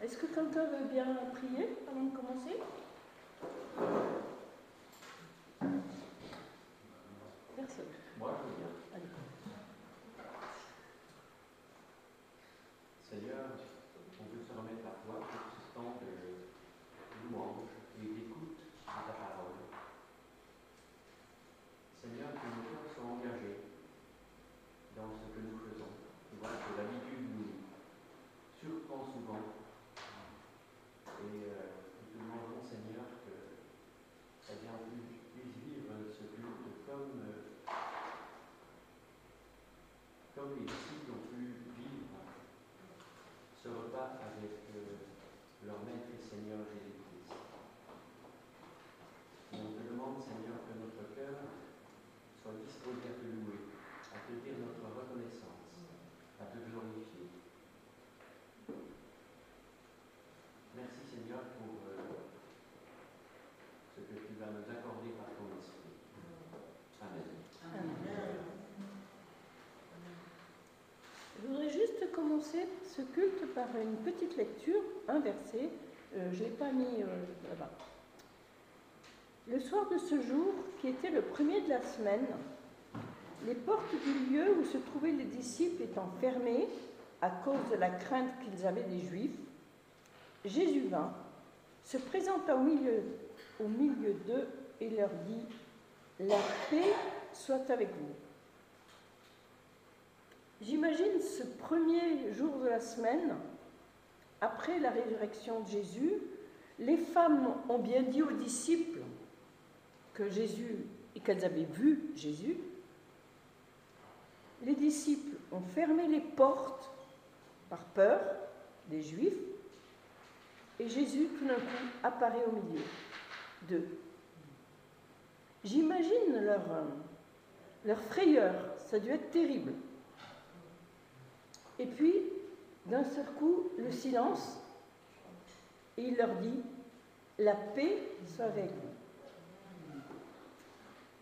Est-ce que quelqu'un veut bien prier avant de commencer? Personne. Moi, je veux bien. Allez. Seigneur, on veut se remettre à toi pour ce temps de louange et d'écoute de ta parole. Seigneur, que nos cœurs soient engagés dans ce que nous faisons. Tu vois que l'habitude nous surprend souvent. Et nous te demandons, Seigneur, que Seigneur puisse vivre ce culte comme les disciples ont pu vivre ce repas avec leur Maître et Seigneur Jésus-Christ. Et on te demande, Seigneur, que notre cœur soit disposé à te louer, à te dire notre reconnaissance, à te glorifier. Merci, Seigneur, pour ce que tu vas nous accorder par ton esprit. Amen. Amen. Je voudrais juste commencer ce culte par une petite lecture, un verset. Je ne l'ai pas mis là-bas. Le soir de ce jour, qui était le premier de la semaine, les portes du lieu où se trouvaient les disciples étant fermées à cause de la crainte qu'ils avaient des Juifs, Jésus vint, se présenta au milieu d'eux et leur dit « La paix soit avec vous ». J'imagine ce premier jour de la semaine, après la résurrection de Jésus, les femmes ont bien dit aux disciples que Jésus et qu'elles avaient vu Jésus. Les disciples ont fermé les portes par peur des Juifs et Jésus tout d'un coup apparaît au milieu d'eux. J'imagine leur frayeur, ça a dû être terrible. Et puis, d'un seul coup, le silence, et il leur dit « La paix soit avec vous ».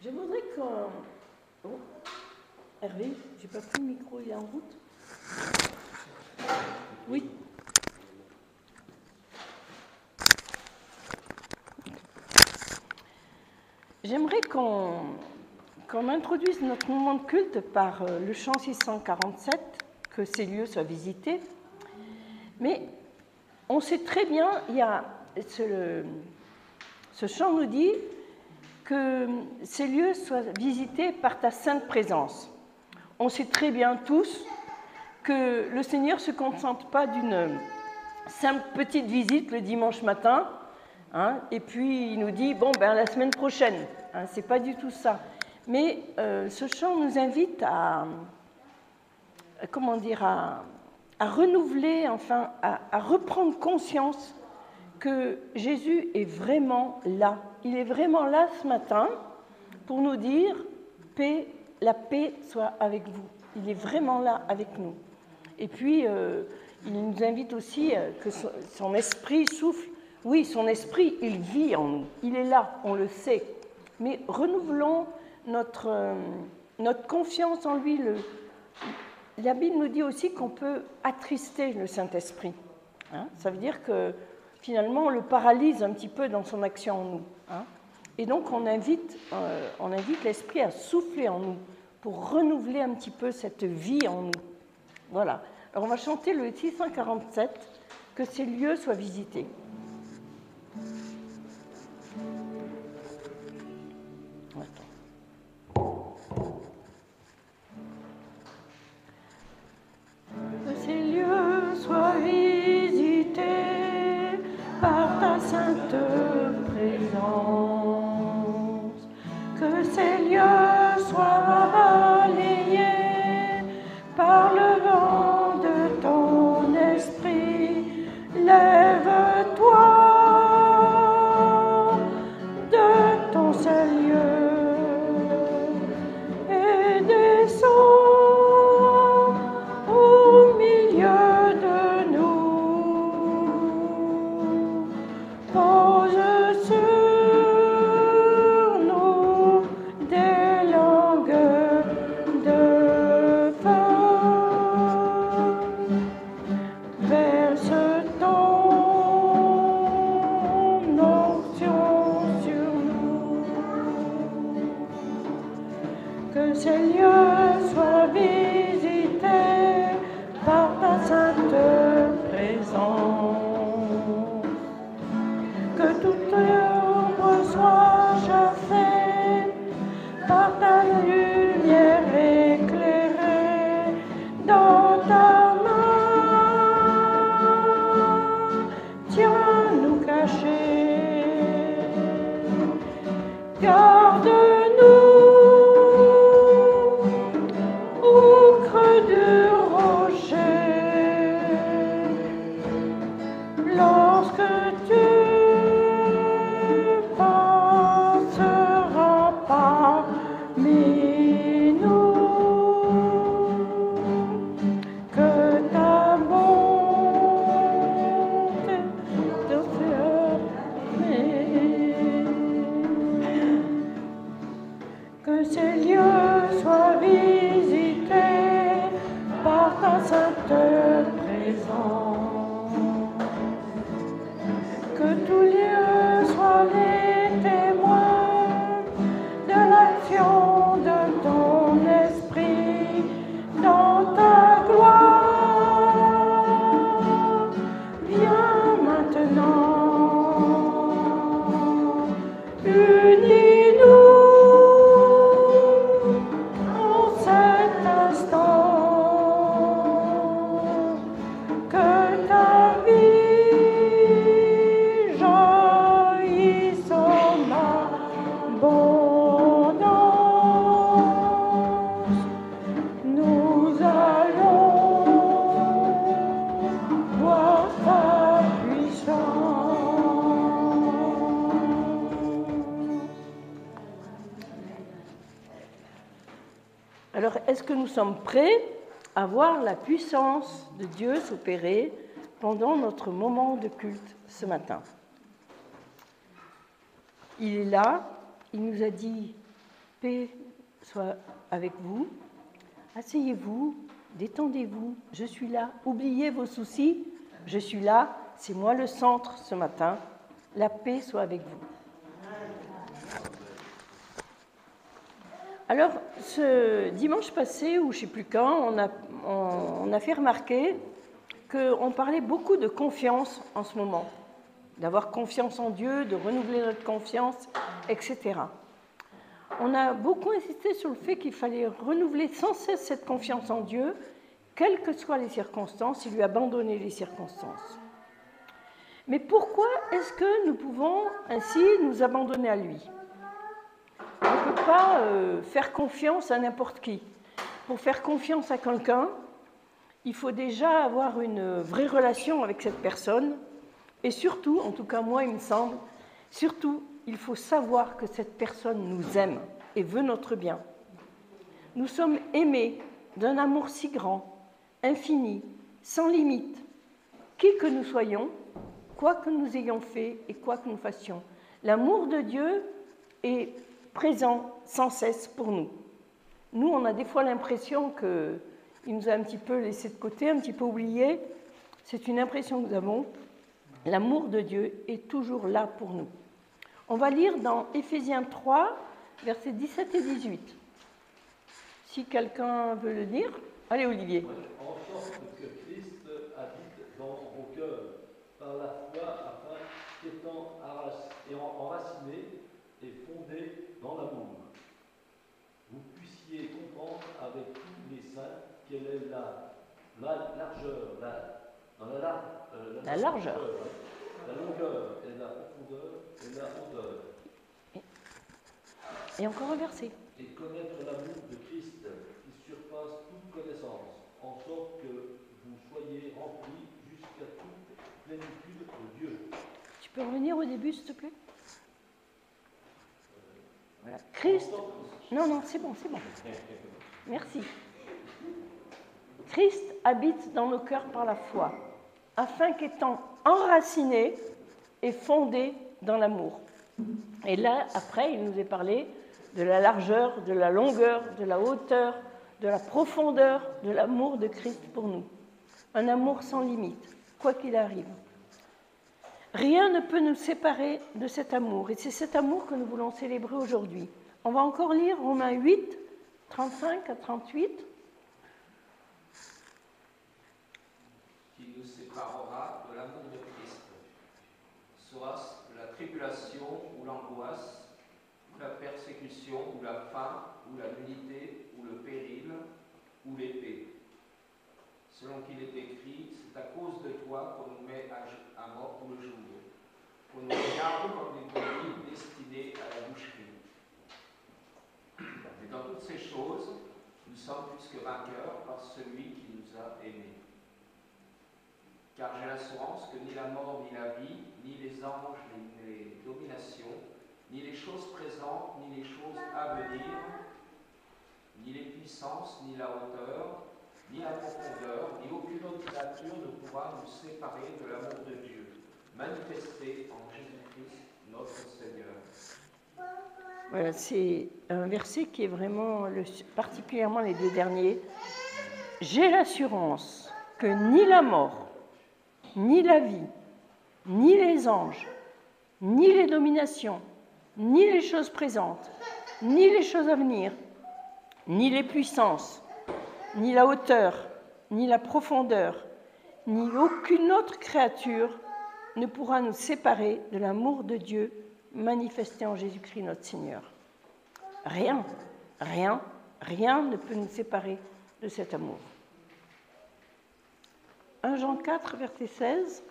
Je voudrais qu'on... Oh, Hervé, j'ai pas pris le micro, il est en route. Oui. J'aimerais qu'on introduise notre moment de culte par le chant 647, que ces lieux soient visités. Mais on sait très bien, ce chant nous dit que ces lieux soient visités par ta sainte présence. On sait très bien tous que le Seigneur ne se contente pas d'une simple petite visite le dimanche matin, hein, et puis il nous dit, bon, ben la semaine prochaine, hein, c'est pas du tout ça. Mais ce chant nous invite à renouveler, enfin, à reprendre conscience que Jésus est vraiment là. Il est vraiment là ce matin pour nous dire paix, la paix soit avec vous. Il est vraiment là avec nous. Et puis, il nous invite aussi que son esprit souffle. Oui, son esprit, il vit en nous. Il est là, on le sait. Mais renouvelons notre confiance en lui. La Bible nous dit aussi qu'on peut attrister le Saint-Esprit. Hein, ça veut dire que finalement, on le paralyse un petit peu dans son action en nous. Hein, et donc, on invite l'Esprit à souffler en nous pour renouveler un petit peu cette vie en nous. Voilà. Alors, on va chanter le 647, que ces lieux soient visités. Ces lieux soient visités par ta sainte présence, que ces lieux soient balayés par le vent de ton esprit. Lève-toi. ces lieux soient visités par ta sainte présence, que toute ombre soit chassée par ta lumière éclairée dans ta main. Tiens-nous cachés, garde-nous au creux du rocher, lorsque tu passeras parmi nous, que ta bonté que ces lieux soient visités par ta sainte présence, que tous lieux soient les témoins de l'action de ton esprit dans ta gloire. Viens maintenant, unis-nous en cet instant, que ta vie jaillisse en abondance. Nous allons voir ta puissance. Alors, est-ce que nous sommes prêts à voir la puissance de Dieu s'opérer pendant notre moment de culte ce matin? Il est là, il nous a dit « Paix soit avec vous, asseyez-vous, détendez-vous, je suis là, oubliez vos soucis, je suis là, c'est moi le centre ce matin, la paix soit avec vous. » Alors, ce dimanche passé, ou je ne sais plus quand, on a fait remarquer qu'on parlait beaucoup de confiance en ce moment, d'avoir confiance en Dieu, de renouveler notre confiance, etc. On a beaucoup insisté sur le fait qu'il fallait renouveler sans cesse cette confiance en Dieu, quelles que soient les circonstances, et lui abandonner les circonstances. Mais pourquoi est-ce que nous pouvons ainsi nous abandonner à lui ? On ne peut pas faire confiance à n'importe qui. Pour faire confiance à quelqu'un, il faut déjà avoir une vraie relation avec cette personne. Et surtout, en tout cas moi il me semble, surtout il faut savoir que cette personne nous aime et veut notre bien. Nous sommes aimés d'un amour si grand, infini, sans limite, qui que nous soyons, quoi que nous ayons fait et quoi que nous fassions. L'amour de Dieu est présent sans cesse pour nous. Nous, on a des fois l'impression qu'il nous a un petit peu laissé de côté, un petit peu oublié. C'est une impression que nous avons. L'amour de Dieu est toujours là pour nous. On va lire dans Éphésiens 3, versets 17 et 18. Si quelqu'un veut le lire, allez Olivier. En sorte que Christ habite dans vos cœurs par la foi, afin qu'étant enraciné et fondé dans l'amour, vous puissiez comprendre avec tous les saints quelle est la largeur, la longueur et la profondeur et la hauteur. Et encore un verset. Et connaître l'amour de Christ qui surpasse toute connaissance, en sorte que vous soyez remplis jusqu'à toute plénitude de Dieu. Tu peux revenir au début, s'il te plaît ? Voilà. Christ. Non, c'est bon. Merci. Christ habite dans nos cœurs par la foi, afin qu'étant enraciné et fondé dans l'amour. Et là, après, il nous est parlé de la largeur, de la longueur, de la hauteur, de la profondeur de l'amour de Christ pour nous. Un amour sans limite, quoi qu'il arrive. Rien ne peut nous séparer de cet amour, et c'est cet amour que nous voulons célébrer aujourd'hui. On va encore lire Romains 8, 35 à 38. Qui nous séparera de l'amour de Christ? Sera-ce la tribulation ou l'angoisse, ou la persécution, ou la faim, ou la nudité, ou le péril, ou l'épée? Selon qu'il est écrit, c'est à cause de toi qu'on nous met à mort tout le jour, qu'on nous regarde comme des brebis destinés à la boucherie. Et dans toutes ces choses, nous sommes plus que vainqueurs par celui qui nous a aimés. Car j'ai l'assurance que ni la mort, ni la vie, ni les anges, ni les dominations, ni les choses présentes, ni les choses à venir, ni les puissances, ni la hauteur, ni la profondeur, ni aucune autre créature ne pourra nous séparer de l'amour de Dieu, manifesté en Jésus-Christ, notre Seigneur. Voilà, c'est un verset qui est vraiment, particulièrement les deux derniers. J'ai l'assurance que ni la mort, ni la vie, ni les anges, ni les dominations, ni les choses présentes, ni les choses à venir, ni les puissances, ni la hauteur, ni la profondeur, ni aucune autre créature ne pourra nous séparer de l'amour de Dieu manifesté en Jésus-Christ notre Seigneur. Rien, rien, rien ne peut nous séparer de cet amour. 1 Jean 4, verset 16.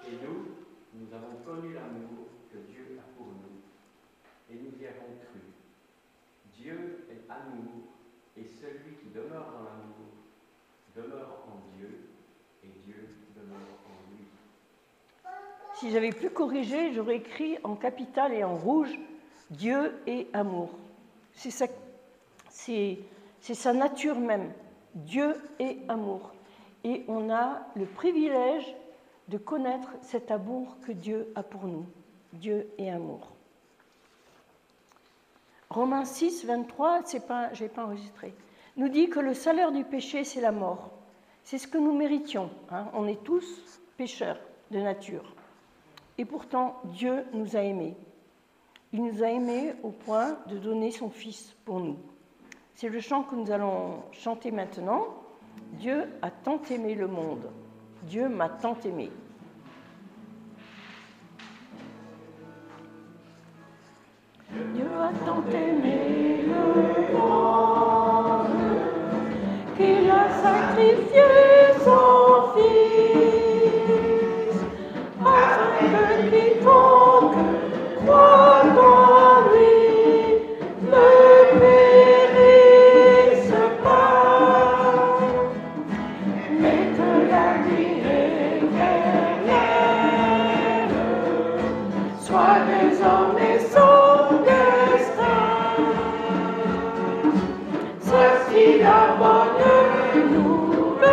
Et nous avons connu l'amour que Dieu a pour nous, et nous y avons cru. Dieu est amour, et celui qui demeure dans l'amour demeure en Dieu, et Dieu demeure en lui. Si j'avais pu corriger, j'aurais écrit en capital et en rouge « Dieu est amour ». C'est sa nature même. Dieu est amour. Et on a le privilège de connaître cet amour que Dieu a pour nous. Dieu est amour. Romains 6, 23, je n'ai pas enregistré, nous dit que le salaire du péché, c'est la mort. C'est ce que nous méritions. Hein. On est tous pécheurs de nature. Et pourtant, Dieu nous a aimés. Il nous a aimés au point de donner son Fils pour nous. C'est le chant que nous allons chanter maintenant. Dieu a tant aimé le monde. Dieu m'a tant aimé. Dieu a tant aimé le monde qu'il a sacrifié son Fils afin que quiconque croit en lui ne périsse pas, mais que la vie éternelle soit désormais son destin. Celle-ci la bonne nouvelle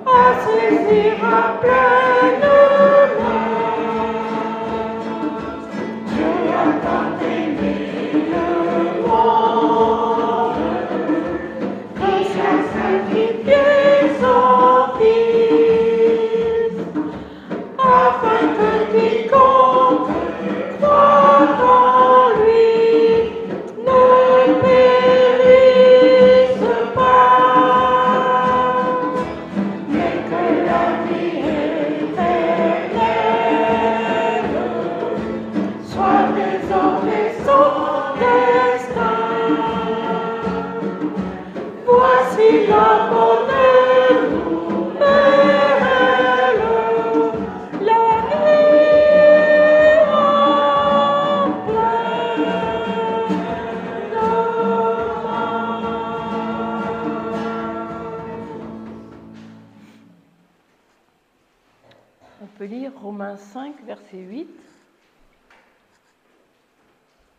à saisir à pleine main. Dieu a tant aimé le monde qu'il a sacrifié son Fils afin que quiconque croit en lui ne périsse pas, mais que la vie éternelle soit désormais son destin. Voici la bonne nouvelle, la nuit en pleine On peut lire Romains 5, verset 8.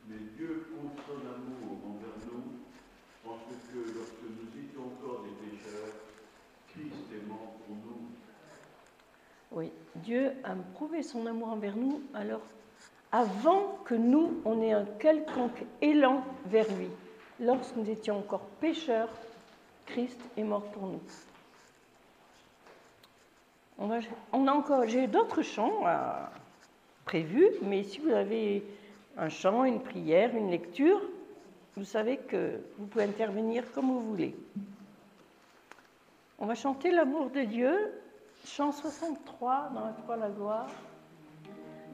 Mais Dieu compte son amour envers nous, parce que lorsque nous étions encore des pécheurs, Christ est mort pour nous. Oui, Dieu a prouvé son amour envers nous, alors avant que nous, on ait un quelconque élan vers lui. Lorsque nous étions encore pécheurs, Christ est mort pour nous. J'ai d'autres chants prévus, mais si vous avez un chant, une prière, une lecture, vous savez que vous pouvez intervenir comme vous voulez. On va chanter l'amour de Dieu, chant 63 dans la croix la gloire.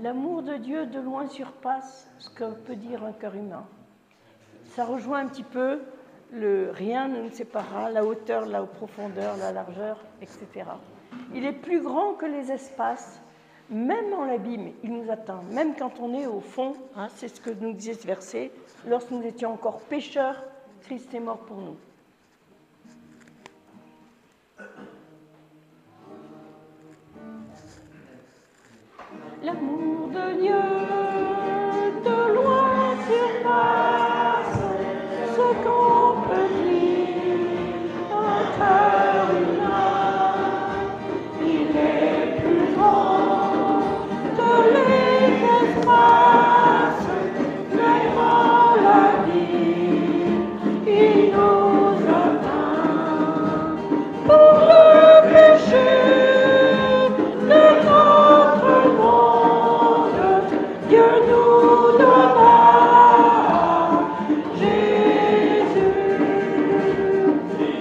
L'amour de Dieu de loin surpasse ce que peut dire un cœur humain. Ça rejoint un petit peu le rien ne nous séparera, la hauteur, la profondeur, la largeur, etc. Il est plus grand que les espaces, même en l'abîme, il nous atteint, même quand on est au fond, hein, c'est ce que nous disait ce verset, lorsque nous étions encore pécheurs, Christ est mort pour nous. L'amour de Dieu de loin surpasse ce qu'on peut dire, un cœur humain. Il est plus grand que les espaces, même en l'abîme, il nous atteint. Pour le péché de notre monde, Dieu nous donna Jésus.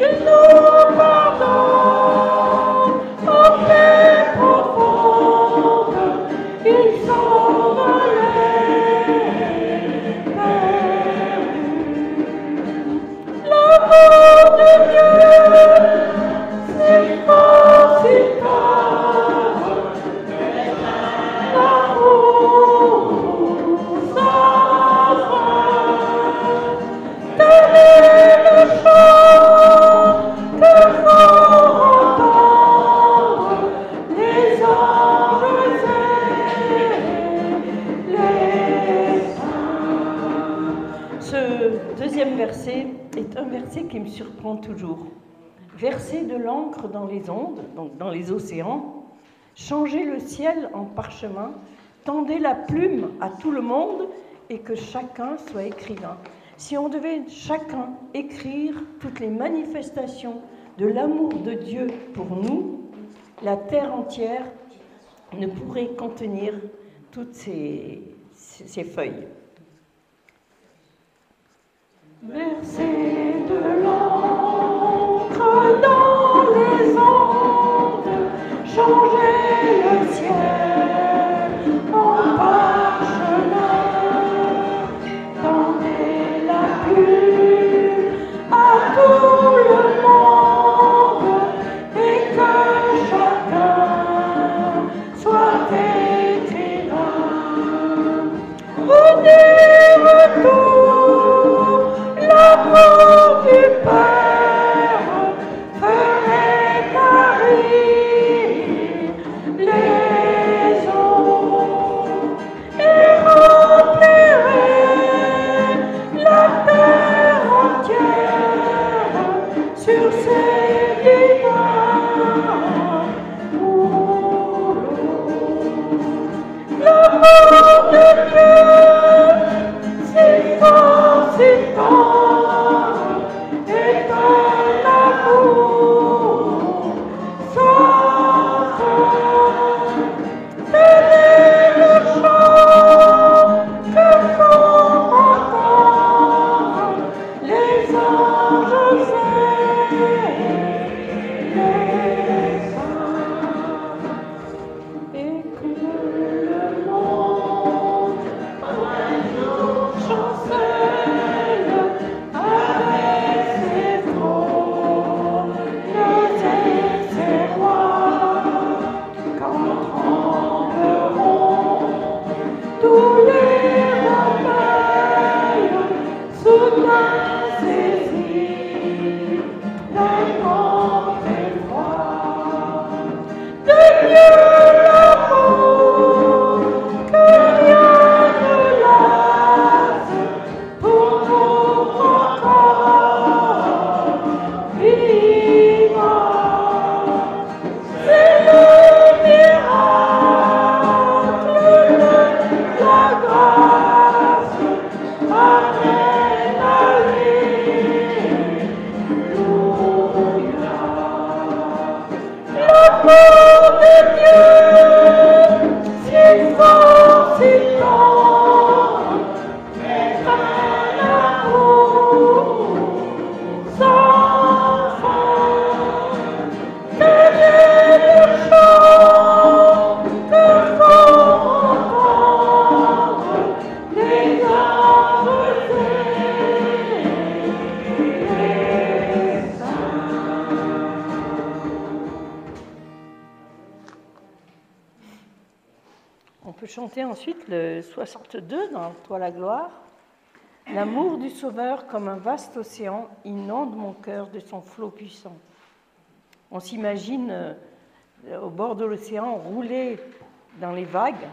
Il nous pardonne aux paix profondes, il sauve les perdus. L'amour de Dieu, c'est fort, c'est fort, l'amour sans fin. Tel est le chant que font entendre les anges et les saints. Ce deuxième verset est un verset qui me surprend toujours. Verser de l'encre dans les ondes, donc dans les océans, changer le ciel en parchemin, tendez la plume à tout le monde et que chacun soit écrivain. Si on devait chacun écrire toutes les manifestations de l'amour de Dieu pour nous, la terre entière ne pourrait contenir toutes ces feuilles. Verser de l'encre dans les ondes, changer le ciel en parchemin, tendez la plume à tout le monde et que chacun soit écrivain. Au retour, l'amour du Père ferait tarir les eaux et remplirait la terre entière sur ses divins rouleaux. L'amour de Dieu, si fort, si tendre, est un amour sans fin. Tel est le chant que font entendre les anges et les saints, et que le monde un jour chancelle avec ses trônes et ses rois, quand trembleront tous les rebelles, soudain saisis d'un grand effroi. De Dieu l'amour, que rien ne lasse, pour nous encore vivants. C'est le miracle de la grâce, amen, alléluia. L'amour de Dieu, si fort, si tendre, chanter ensuite le 62 dans Toi la gloire. L'amour du Sauveur comme un vaste océan inonde mon cœur de son flot puissant. On s'imagine au bord de l'océan rouler dans les vagues,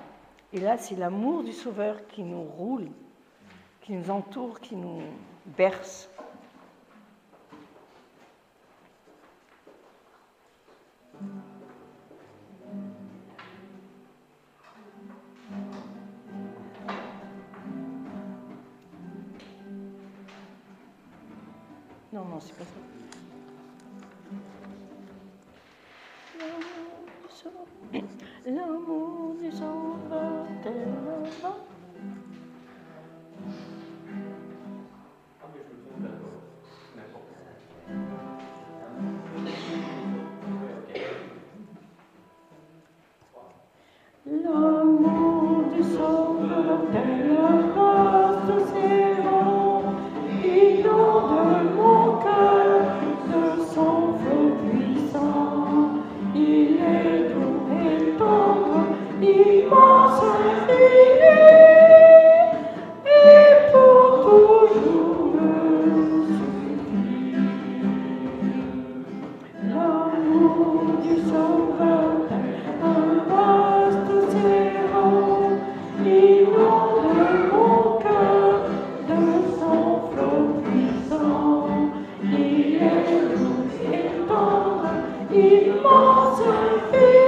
et là c'est l'amour du Sauveur qui nous roule, qui nous entoure, qui nous berce. Non, non, c'est pas ça. L'amour du Sauveur tellement. Ah, mais je me trompe d'accord. N'importe L'amour du Sauveur tel un vaste océan inonde mon cœur de son flot puissant. Il est doux et tendre, immense, infini, et pour toujours me suffit. L'amour du Sauveur un vaste océan inonde mon cœur de son flot puissant. Il est doux et tendre, immense, infini,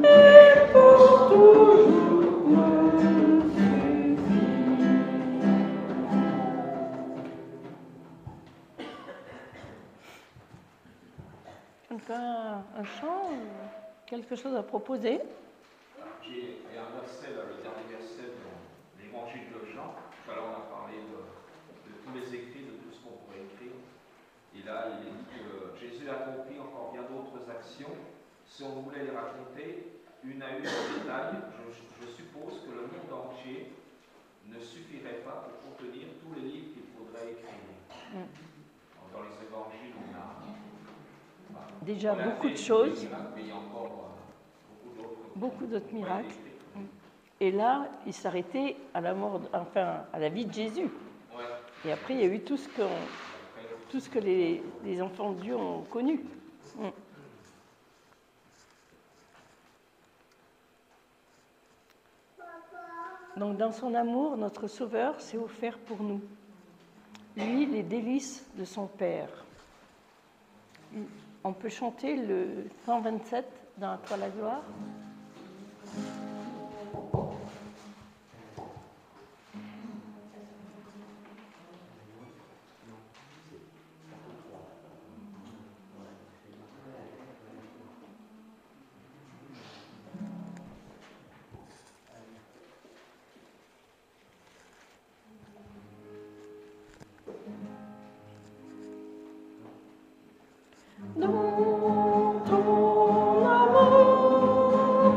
et pour toujours me suffit. Quelqu'un a un chant, quelque chose à proposer? Il y a un verset, là, le dernier verset dans l'évangile de Jean. Tout à l'heure, on a parlé de tous les écrits, de tout ce qu'on pourrait écrire. Et là, il est dit que Jésus a accompli encore bien d'autres actions. Si on voulait les raconter une à une en détail, je suppose que le monde entier ne suffirait pas pour contenir tous les livres qu'il faudrait écrire. Dans les évangiles, on a Déjà on a beaucoup fait de choses, des miracles, mais il y a encore beaucoup d'autres miracles. écrits. Et là, il s'arrêtait à la mort, enfin à la vie de Jésus. Ouais. Et après, il y a eu tout ce que les enfants de Dieu ont connu. Donc, dans son amour, notre Sauveur s'est offert pour nous. Lui, les délices de son Père. On peut chanter le 127 dans Toi la gloire. Dans ton amour,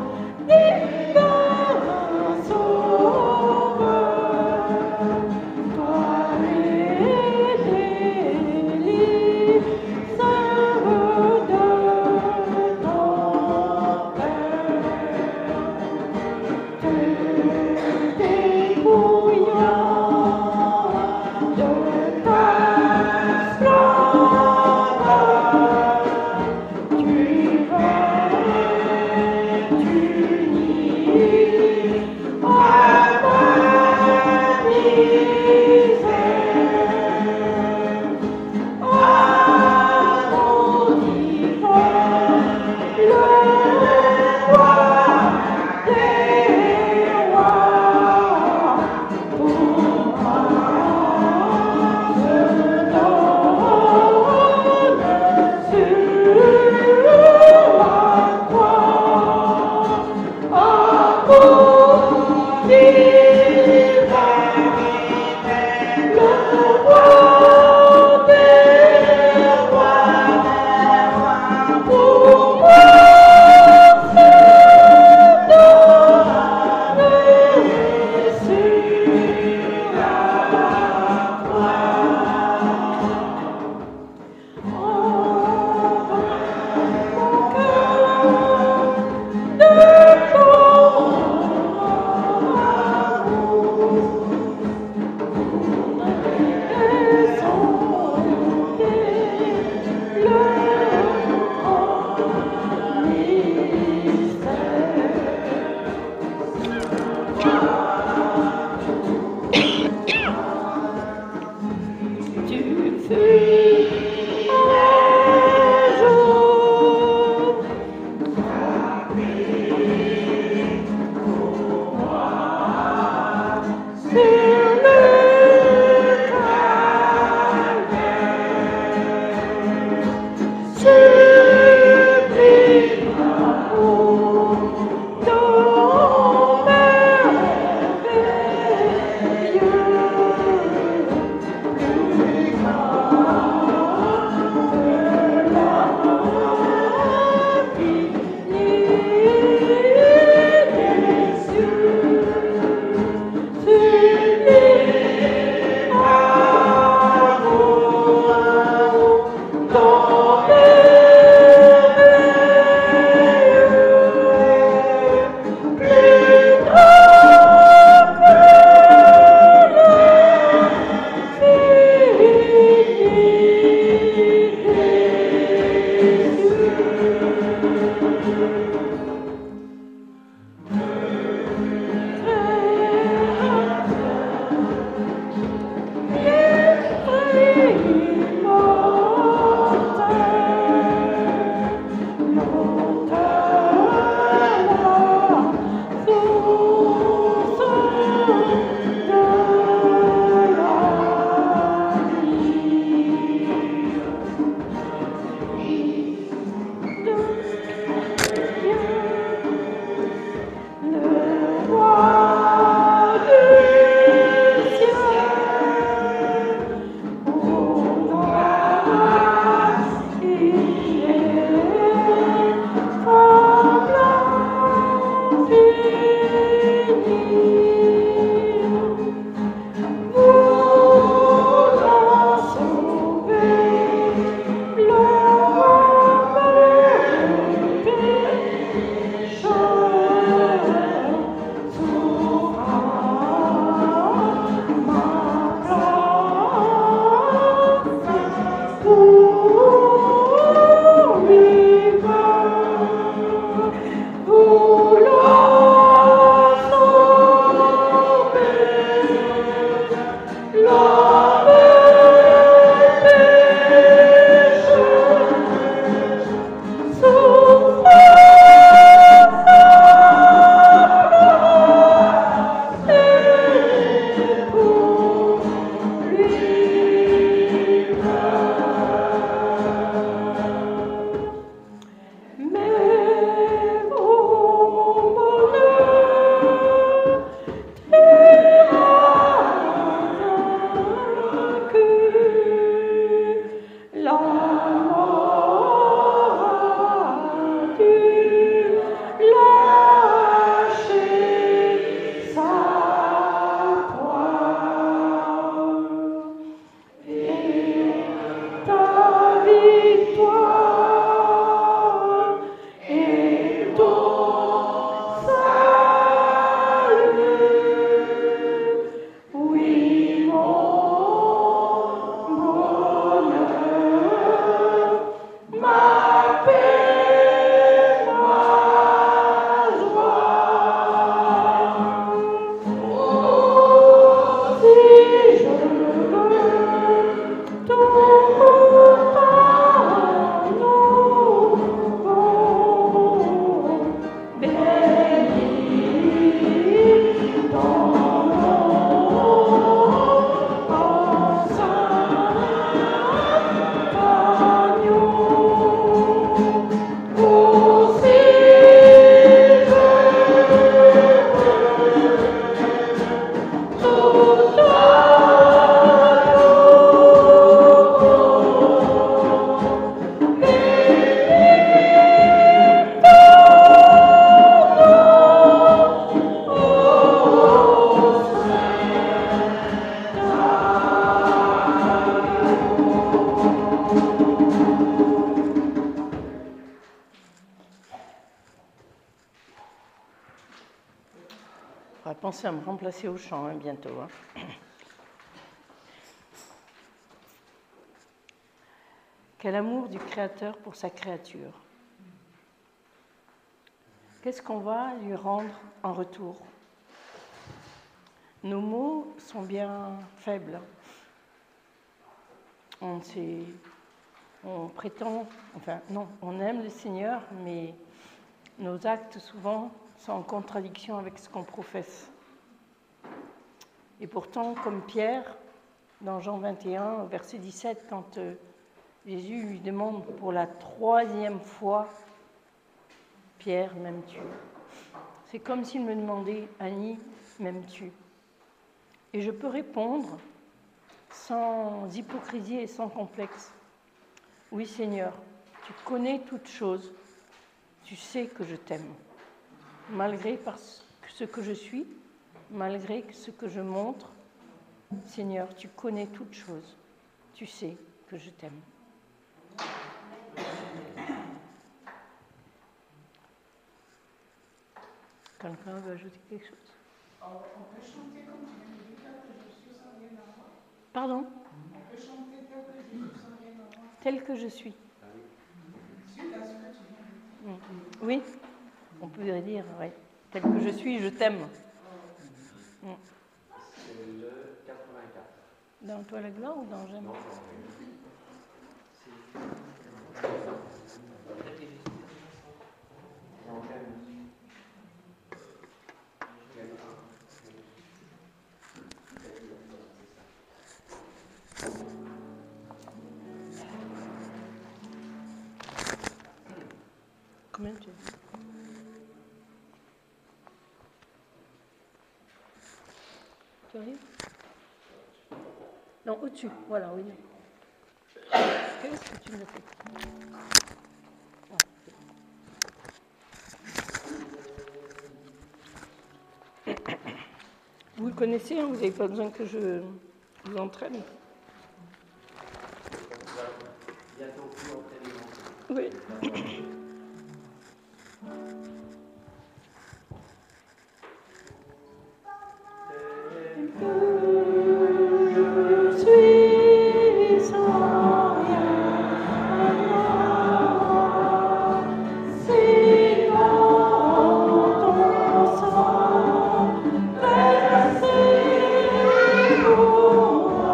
On va penser à me remplacer au chant bientôt. Quel amour du Créateur pour sa créature. Qu'est-ce qu'on va lui rendre en retour? Nos mots sont bien faibles. On prétend, enfin non, on aime le Seigneur, mais nos actes souvent sont en contradiction avec ce qu'on professe. Et pourtant, comme Pierre, dans Jean 21, verset 17, quand Jésus lui demande pour la 3e fois, « Pierre, m'aimes-tu » C'est comme s'il me demandait, « Annie, m'aimes-tu » Et je peux répondre sans hypocrisie et sans complexe. « Oui, Seigneur, tu connais toutes choses, tu sais que je t'aime. » Malgré ce que je suis, malgré ce que je montre, Seigneur, tu connais toutes choses, tu sais que je t'aime. Quelqu'un veut ajouter quelque chose? On peut chanter comme tu viens de dire, tel que je suis sans rien avoir. Pardon? On peut chanter tel que je suis sans rien avoir. Tel que je suis. Suite à ce que tu viens de dire. Oui, on pourrait dire, oui. Tel que je suis, je t'aime. C'est le 84. Dans Toi la gloire ou dans J'aime? Non, Combien tu as? Tu arrives? Non, au-dessus. Voilà, oui. Qu'est-ce que tu me fais? Vous le connaissez, hein, vous n'avez pas besoin que je vous entraîne. bientôt plus entraîné. Oui. Oh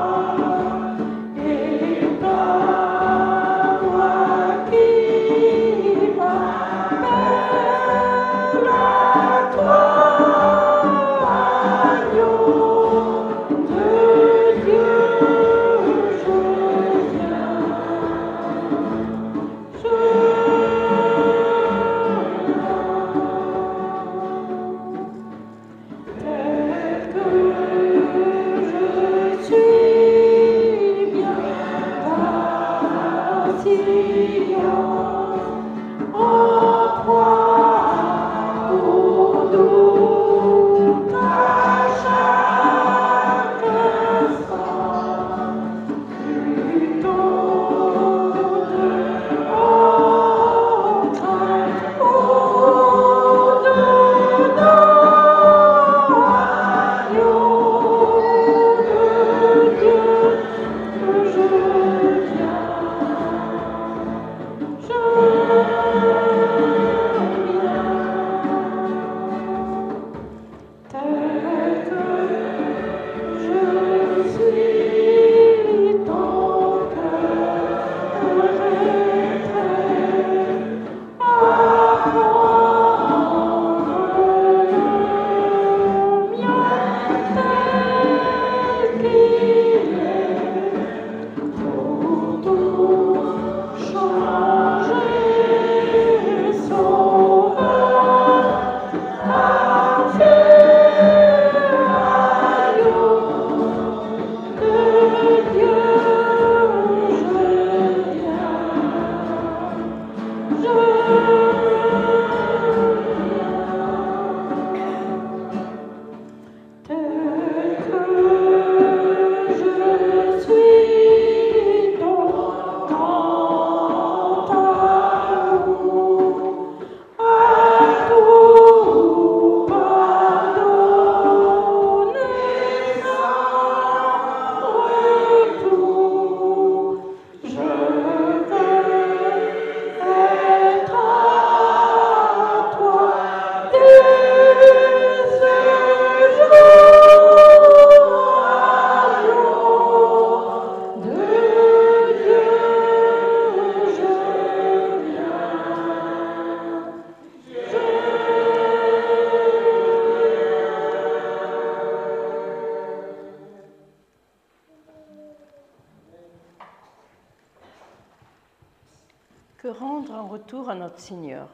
Que rendre un retour à notre Seigneur?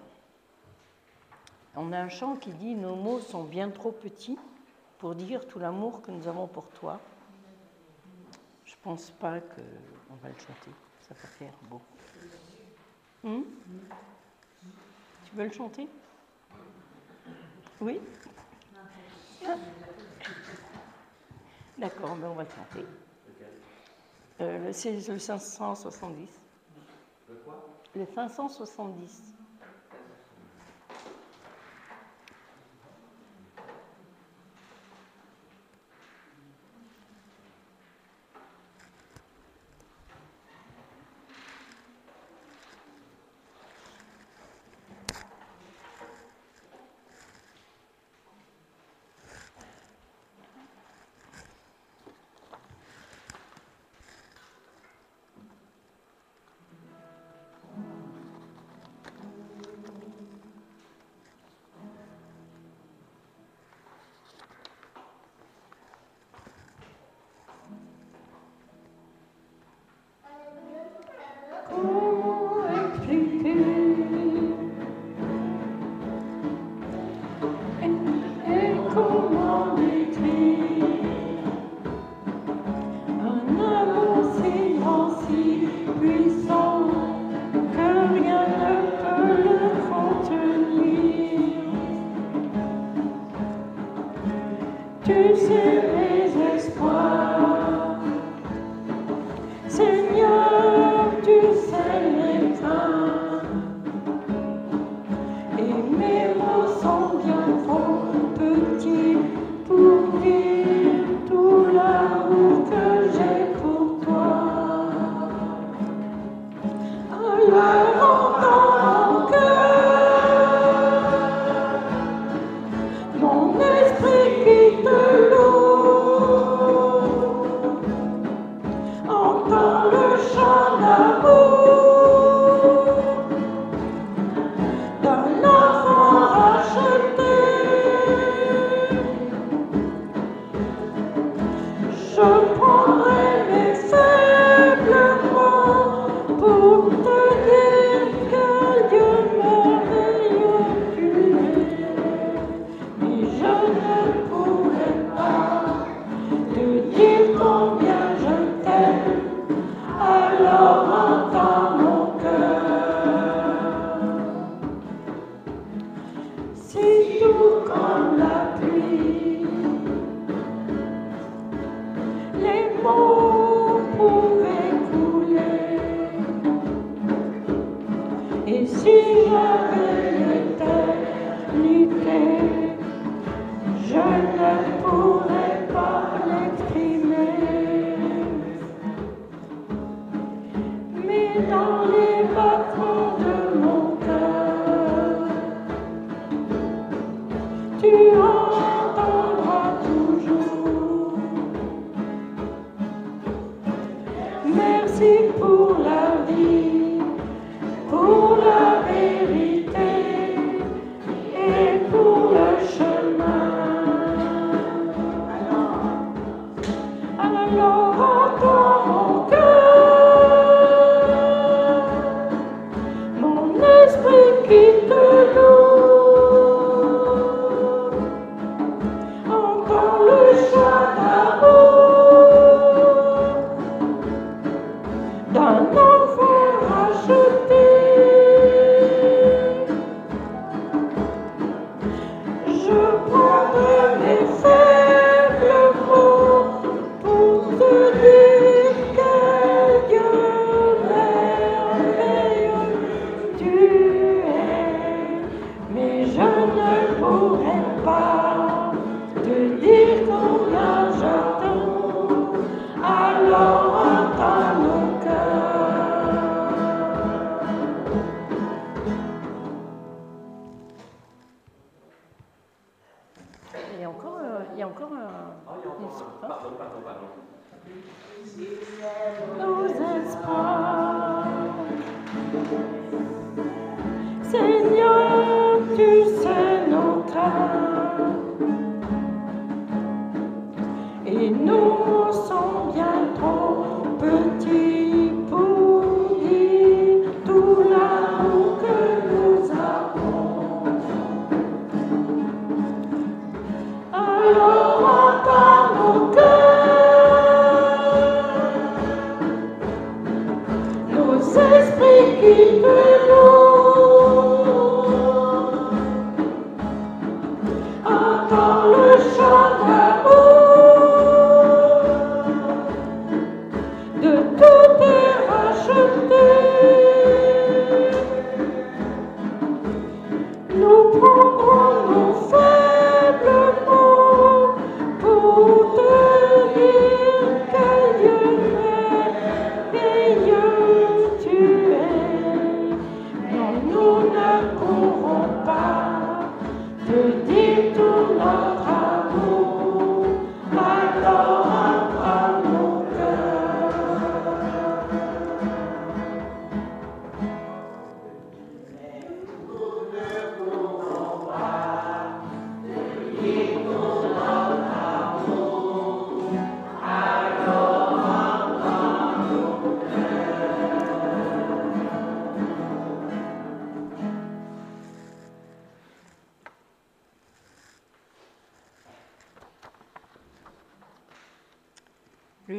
On a un chant qui dit « Nos mots sont bien trop petits pour dire tout l'amour que nous avons pour toi ». Je ne pense pas qu'on va le chanter, ça va faire beau. Tu veux le chanter? Oui? Ah. D'accord, ben on va le chanter. C'est le 570. Le quoi? Le 570. Comment expliquer et comment décrire un amour si grand, si puissant que rien ne peut le contenir. Tu sais mes espoirs, Seigneur, tu sais mes fins, et mes mots sont bien trop petits pour dire tout l'amour que j'ai pour toi. Alors entends mon cœur, mon esprit qui te loue. Entends le chant d'amour d'un enfant racheté. Je prendrai mes faibles mots pour te dire quel Dieu merveilleux tu es. Mais je ne pourrai pas te dire combien je t'aime. Alors entends mon cœur, si doux comme la pluie, les mots pouvaient couler, et si j'avais l'éternité, je ne pourrais pas l'exprimer. Mais dans les battements de mon cœur, tu entendras toujours. Merci pour la vie, pour la vérité et pour le chemin. Alors entends mon cœur, mon esprit qui te loue. Entends le chant d'amour d'un enfant racheté. Je prendrai mes faibles mots pour te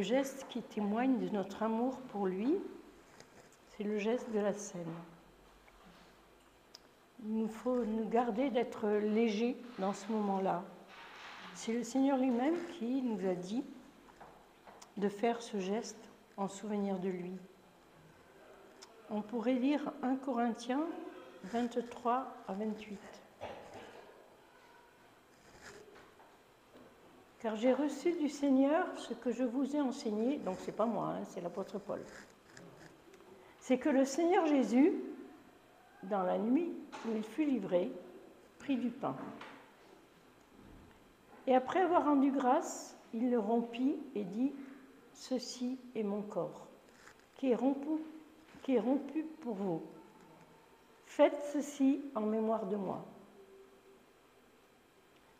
geste qui témoigne de notre amour pour lui, c'est le geste de la scène. Il nous faut nous garder d'être légers dans ce moment-là. C'est le Seigneur lui-même qui nous a dit de faire ce geste en souvenir de lui. On pourrait lire 1 Corinthiens 23 à 28. Car j'ai reçu du Seigneur ce que je vous ai enseigné, donc c'est pas moi, c'est l'apôtre Paul. C'est que le Seigneur Jésus, dans la nuit où il fut livré, prit du pain. Et après avoir rendu grâce, il le rompit et dit : ceci est mon corps, qui est rompu pour vous. Faites ceci en mémoire de moi.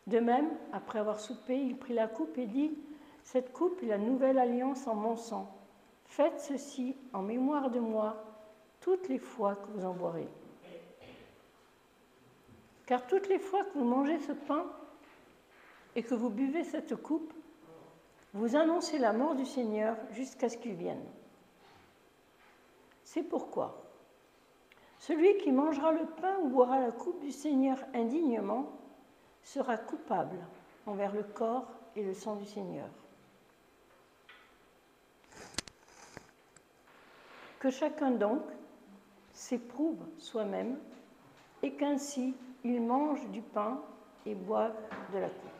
De même, après avoir soupé, il prit la coupe et dit : cette coupe est la nouvelle alliance en mon sang. Faites ceci en mémoire de moi toutes les fois que vous en boirez. Car toutes les fois que vous mangez ce pain et que vous buvez cette coupe, vous annoncez la mort du Seigneur jusqu'à ce qu'il vienne. C'est pourquoi celui qui mangera le pain ou boira la coupe du Seigneur indignement sera coupable envers le corps et le sang du Seigneur. Que chacun donc s'éprouve soi-même et qu'ainsi il mange du pain et boive de la coupe.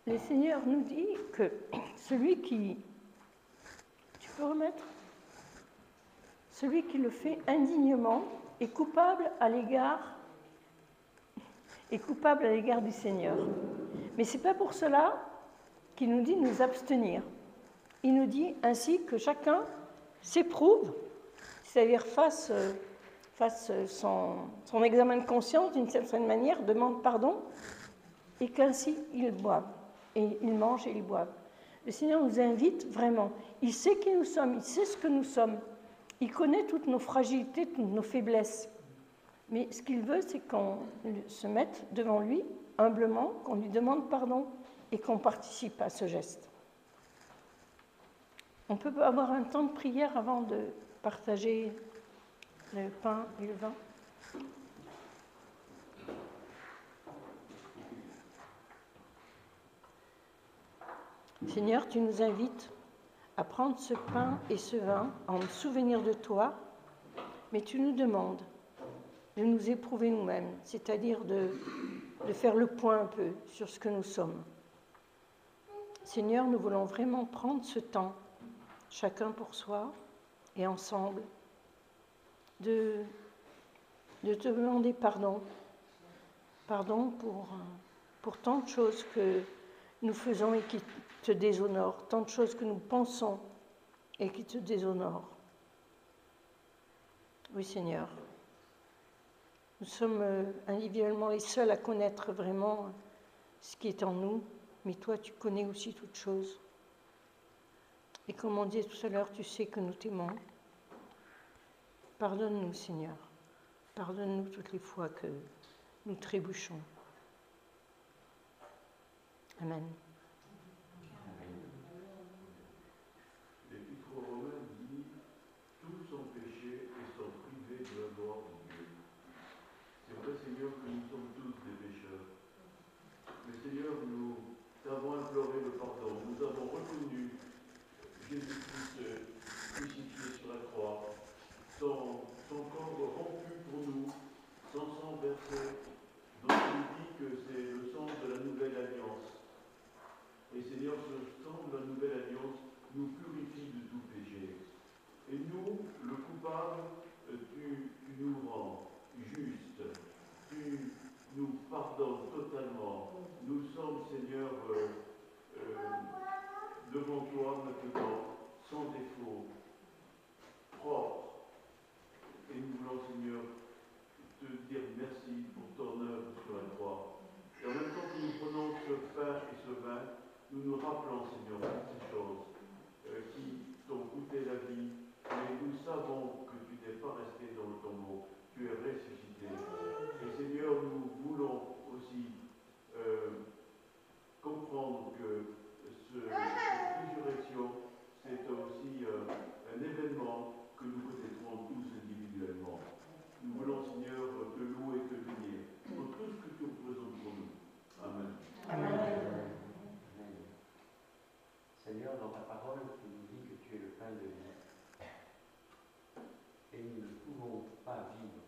Le Seigneur nous dit que celui qui... Tu peux remettre ? Celui qui le fait indignement est coupable à l'égard du Seigneur. Mais ce n'est pas pour cela qu'il nous dit de nous abstenir. Il nous dit ainsi que chacun s'éprouve, c'est-à-dire fasse son examen de conscience d'une certaine manière, demande pardon, et qu'ainsi il boive, et il mange et il boive. Le Seigneur nous invite vraiment. Il sait qui nous sommes, il sait ce que nous sommes. Il connaît toutes nos fragilités, toutes nos faiblesses. Mais ce qu'il veut, c'est qu'on se mette devant lui, humblement, qu'on lui demande pardon et qu'on participe à ce geste. On peut avoir un temps de prière avant de partager le pain et le vin. Seigneur, tu nous invites à prendre ce pain et ce vin en souvenir de toi, mais tu nous demandes de nous éprouver nous-mêmes, c'est-à-dire de faire le point un peu sur ce que nous sommes. Seigneur, nous voulons vraiment prendre ce temps, chacun pour soi et ensemble, de te demander pardon. Pardon pour tant de choses que nous faisons et qui te déshonorent, tant de choses que nous pensons et qui te déshonorent. Oui, Seigneur, nous sommes individuellement les seuls à connaître vraiment ce qui est en nous, mais toi, tu connais aussi toutes choses. Et comme on disait tout à l'heure, tu sais que nous t'aimons. Pardonne-nous, Seigneur. Pardonne-nous toutes les fois que nous trébuchons. Amen. L'Épître aux Romains dit : tous ont péché et sont privés de la gloire de Dieu. C'est vrai, Seigneur, que nous sommes tous des pécheurs. Mais Seigneur, nous t'avons imploré le pardon. Nous avons reconnu Jésus-Christ crucifié sur la croix, son corps rompu pour nous, son sang versé, dont il dit que c'est le sang de la nouvelle alliance. Et Seigneur, ce sang de la nouvelle alliance nous purifie de tout péché. Et nous, le coupable, tu nous rends juste. Tu nous pardonnes totalement. Nous sommes, Seigneur, devant toi maintenant, sans défaut, propres. Et nous voulons, Seigneur, te dire merci pour ton œuvre sur la croix. Et en même temps que nous prenons ce pain et ce vin, nous nous rappelons, Seigneur, toutes ces choses qui t'ont coûté la vie, mais nous savons que tu n'es pas resté dans le tombeau, tu es ressuscité. Et Seigneur, nous voulons aussi comprendre que ce Seigneur, dans ta parole, tu nous dis que tu es le pain de vie. Et nous ne pouvons pas vivre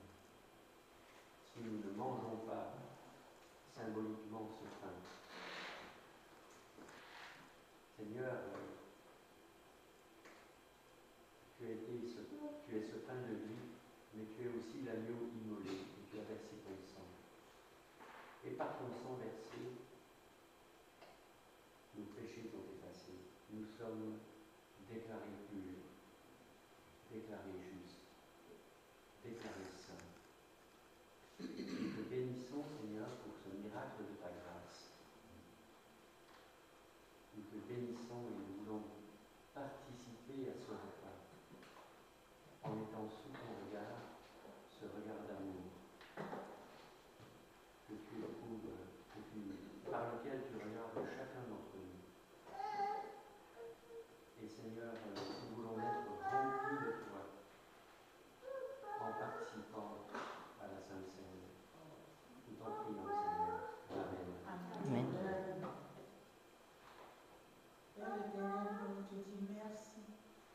si nous ne mangeons pas symboliquement ce pain. Seigneur, tu es ce pain de vie, mais tu es aussi l'agneau immolé, et tu as versé ton sang. Et par ton sang versé, nos péchés sont effacés. Nous sommes déclarés purs, déclarés justes, déclarés saints. Nous te bénissons, Seigneur, pour ce miracle de ta grâce. Nous te bénissons et nous voulons participer à ce repas en étant sous ton regard, ce regard d'amour que tu éprouves, par lequel tu regardes chacun d'entre nous. Et Seigneur, nous voulons être remplis de toi en participant à la Sainte Seine. Nous t'en prions, Seigneur. Amen. Amen. Père éternel, on te dit merci.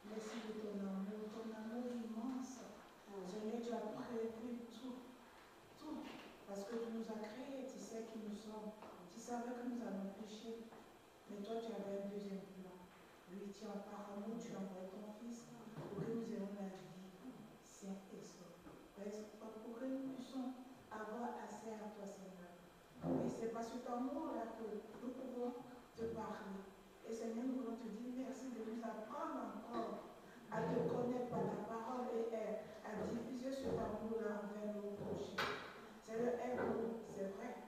Merci de ton amour immense. Seigneur, tu as prévu tout. Parce que tu nous as créés, tu sais qui nous sommes. Tu savais que nous allons pécher. Mais toi, tu avais un deuxième plan. Oui, tu as par amour, tu as envoyé ton Fils pour que nous ayons la vie sainte et sauve. Pour que nous puissions avoir accès à toi, Seigneur. Oui, c'est parce que ton amour-là que nous pouvons te parler. Et Seigneur, nous voulons te dire merci de nous apprendre encore à te connaître par ta parole et à diffuser cet amour-là envers nos prochains. Seigneur, aide-nous, c'est vrai.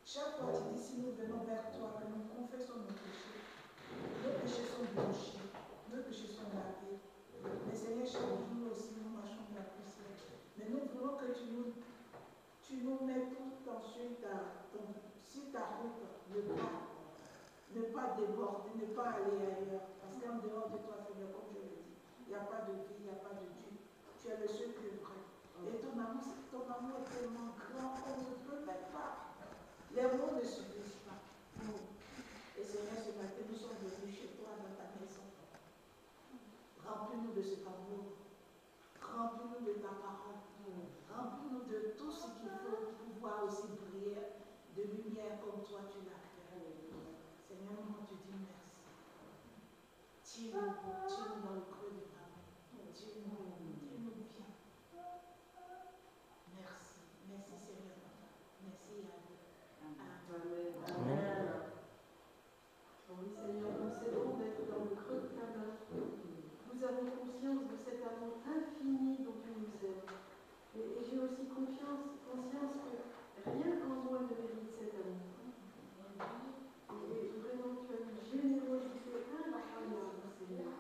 Chaque fois, tu dis, si nous venons vers toi, que nous confessons nos péchés sont blanchis, nos péchés sont lavés. Mais Seigneur, chaque jour aussi, nous marchons de la poussière. Mais nous voulons que tu nous mettes tout le temps sur ta route, ne pas déborder, ne pas aller ailleurs. Parce qu'en dehors de toi, Seigneur, comme je le dis, il n'y a pas de vie, il n'y a pas de Dieu. Tu es le seul qui est vrai. Et ton amour est tellement grand qu'on ne peut même pas. Les mots ne suffisent pas. Et Seigneur, ce matin, nous sommes venus chez toi dans ta maison. Remplis-nous de cet amour. Remplis-nous de ta parole. Remplis-nous de tout ce qu'il faut pour pouvoir aussi briller de lumière comme toi tu l'as fait. Seigneur, nous te dis merci. Tire-nous dans le creux de ta main. Tire-nous bien. Merci. Merci Seigneur. Merci à vous. Amen. Amen. Oui Seigneur, nous cédons d'être dans le creux de ta main. Nous avons conscience de cet amour infini dont tu nous aimes. Et j'ai aussi conscience que rien qu'en moi ne mérite cet amour. Et vraiment, tu as une générosité incroyable, Seigneur.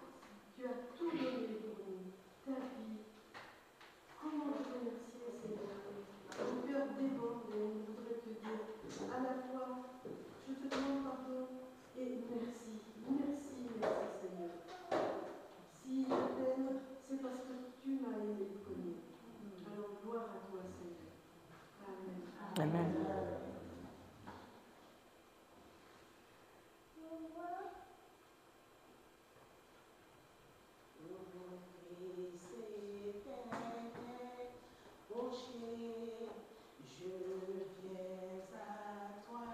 Tu as tout donné pour nous, ta vie. Comment te remercier, Seigneur? Mon cœur déborde et je voudrais te dire à la fois, je te demande pardon et merci. Merci, Seigneur. Si je t'aime, c'est parce que tu m'as aimé le premier. Alors, gloire à toi, Seigneur. Amen. Amen. Je viens à toi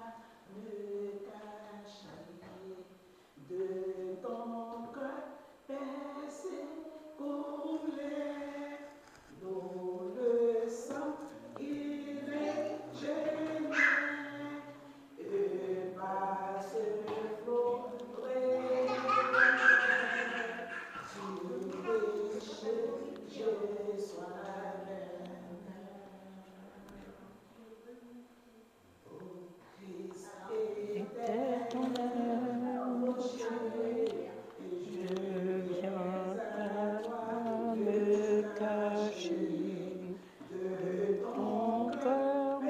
me cacher de ton cœur percé, coulé, dont le sang il est gêné, et par ce flot je sois De ton cœur,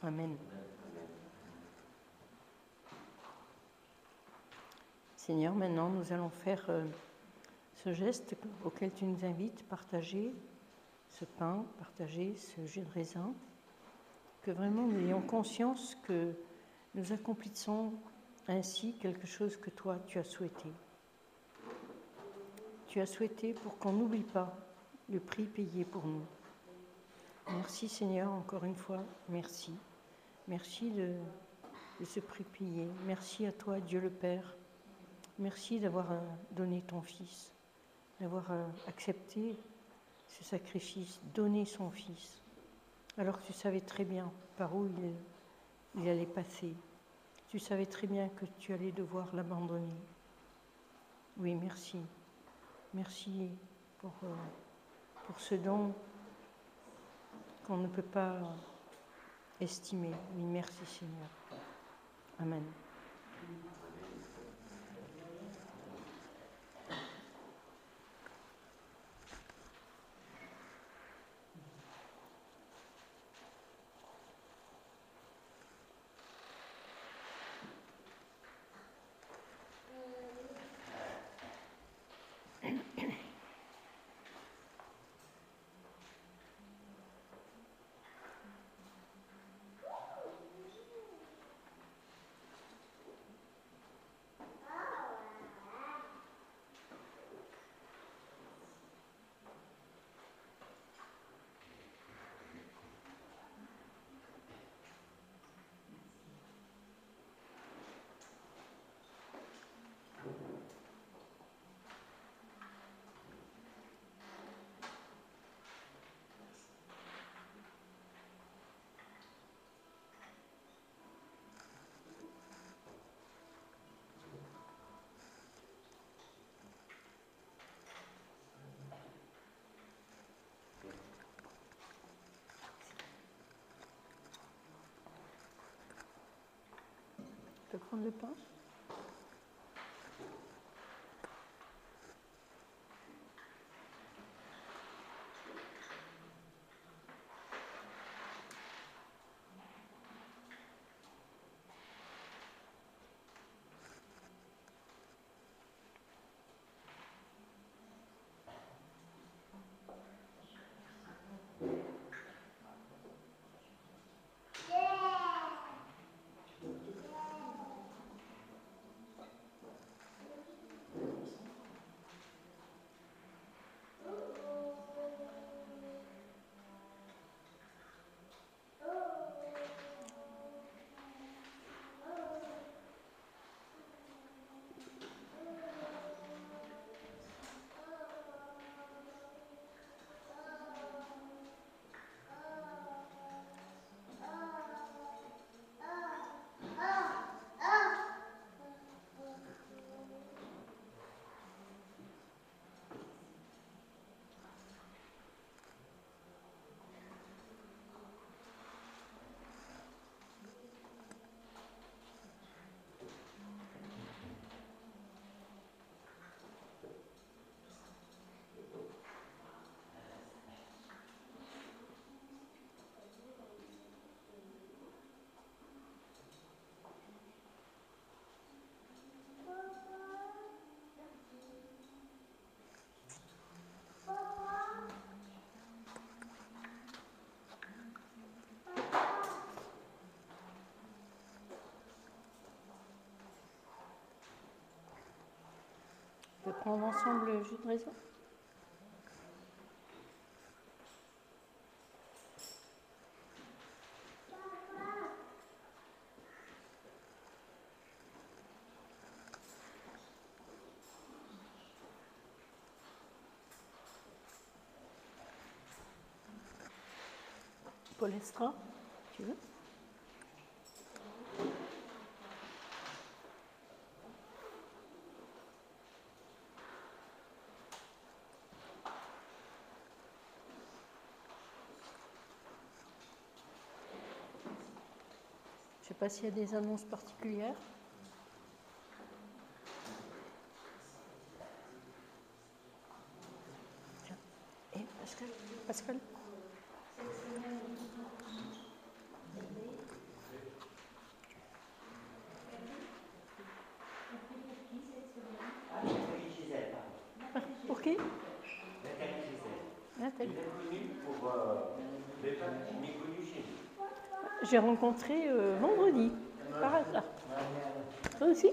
Amen. Seigneur, maintenant nous allons faire ce geste auquel tu nous invites, partager ce pain, partager ce jus de raisin, que vraiment nous ayons conscience que nous accomplissons ainsi quelque chose que toi tu as souhaité. Tu as souhaité pour qu'on n'oublie pas le prix payé pour nous. Merci Seigneur, encore une fois, merci. Merci de ce prix payé. Merci à toi, Dieu le Père. Merci d'avoir donné ton Fils, d'avoir accepté ce sacrifice, donné son Fils, alors que tu savais très bien par où il allait passer. Tu savais très bien que tu allais devoir l'abandonner. Oui, merci. Merci pour ce don qu'on ne peut pas estimer. Oui, merci Seigneur. Amen. Tu peux prendre le pain ? On peut prendre ensemble le jus de raisin ? Paul Estra, tu veux ? Je ne sais pas s'il y a des annonces particulières. Tiens. Et Pascal ? s'appelle. Il est connu pour les femmes qui n'est connu chez nous. J'ai rencontré vendredi, par hasard. Toi aussi?